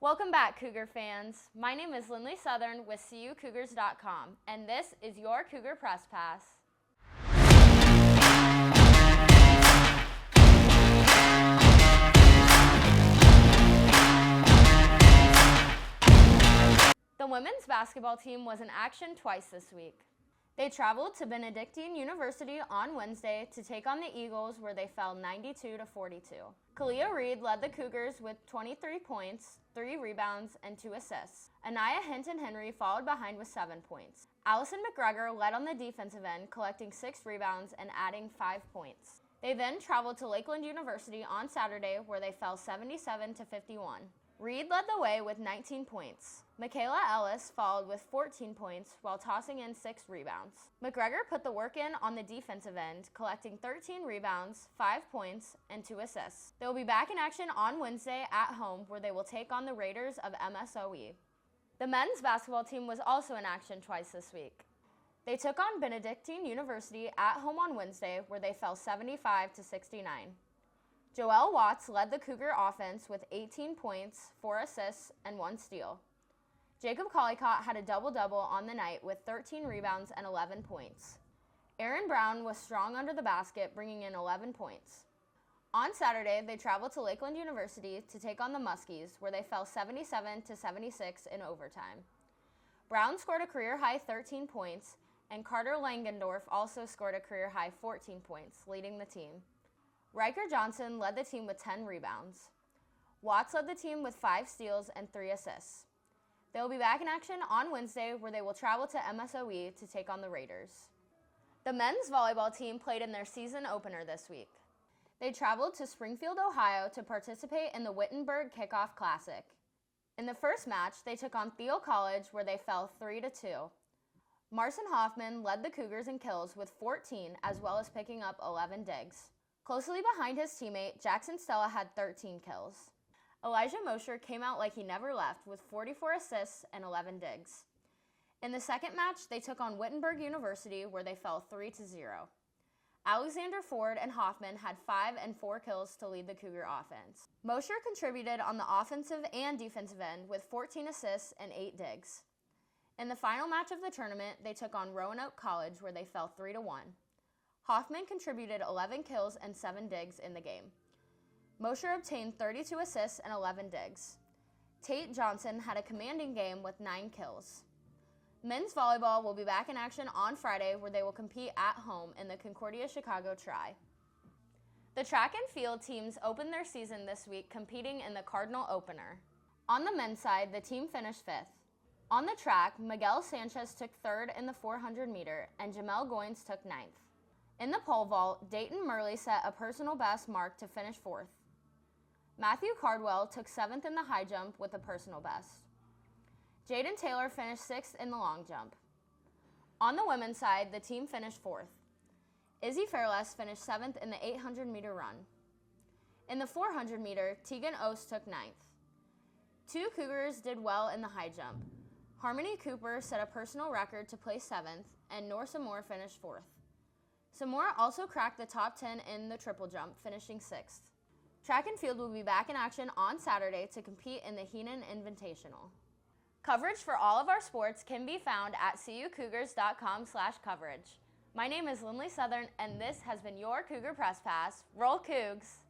Welcome back, Cougar fans. My name is Lindley Southern with CUCougars.com, and this is your Cougar Press Pass. The women's basketball team was in action twice this week. They traveled to Benedictine University on Wednesday to take on the Eagles, where they fell 92-42. Kalia Reed led the Cougars with 23 points, 3 rebounds, and 2 assists. Anaya Hinton-Henry followed behind with 7 points. Allison McGregor led on the defensive end, collecting 6 rebounds and adding 5 points. They then traveled to Lakeland University on Saturday, where they fell 77-51. Reed led the way with 19 points. Michaela Ellis followed with 14 points while tossing in 6 rebounds. McGregor put the work in on the defensive end, collecting 13 rebounds, 5 points, and 2 assists. They will be back in action on Wednesday at home, where they will take on the Raiders of MSOE. The men's basketball team was also in action twice this week. They took on Benedictine University at home on Wednesday, where they fell 75-69. Joelle Watts led the Cougar offense with 18 points, 4 assists, and 1 steal. Jacob Collicott had a double-double on the night with 13 rebounds and 11 points. Aaron Brown was strong under the basket, bringing in 11 points. On Saturday, they traveled to Lakeland University to take on the Muskies, where they fell 77-76 in overtime. Brown scored a career-high 13 points, and Carter Langendorf also scored a career-high 14 points, leading the team. Riker Johnson led the team with 10 rebounds. Watts led the team with 5 steals and 3 assists. They will be back in action on Wednesday, where they will travel to MSOE to take on the Raiders. The men's volleyball team played in their season opener this week. They traveled to Springfield, Ohio to participate in the Wittenberg Kickoff Classic. In the first match, they took on Thiel College, where they fell 3-2. Marcin Hoffman led the Cougars in kills with 14, as well as picking up 11 digs. Closely behind his teammate, Jackson Stella had 13 kills. Elijah Mosher came out like he never left with 44 assists and 11 digs. In the second match, they took on Wittenberg University, where they fell 3-0. Alexander Ford and Hoffman had 5 and 4 kills to lead the Cougar offense. Mosher contributed on the offensive and defensive end with 14 assists and 8 digs. In the final match of the tournament, they took on Roanoke College, where they fell 3-1. Hoffman contributed 11 kills and 7 digs in the game. Mosher obtained 32 assists and 11 digs. Tate Johnson had a commanding game with 9 kills. Men's volleyball will be back in action on Friday, where they will compete at home in the Concordia Chicago Tri. The track and field teams opened their season this week competing in the Cardinal Opener. On the men's side, the team finished 5th. On the track, Miguel Sanchez took 3rd in the 400 meter and Jamel Goins took 9th. In the pole vault, Dayton Murley set a personal best mark to finish 4th. Matthew Cardwell took 7th in the high jump with a personal best. Jaden Taylor finished 6th in the long jump. On the women's side, the team finished 4th. Izzy Fairless finished 7th in the 800 meter run. In the 400 meter, Tegan Oast took 9th. 2 Cougars did well in the high jump. Harmony Cooper set a personal record to place 7th, and Norsa Moore finished 4th. Samora also cracked the top 10 in the triple jump, finishing 6th. Track and field will be back in action on Saturday to compete in the Heenan Invitational. Coverage for all of our sports can be found at CUCougars.com/coverage. My name is Lindley Southern, and this has been your Cougar Press Pass. Roll Cougs!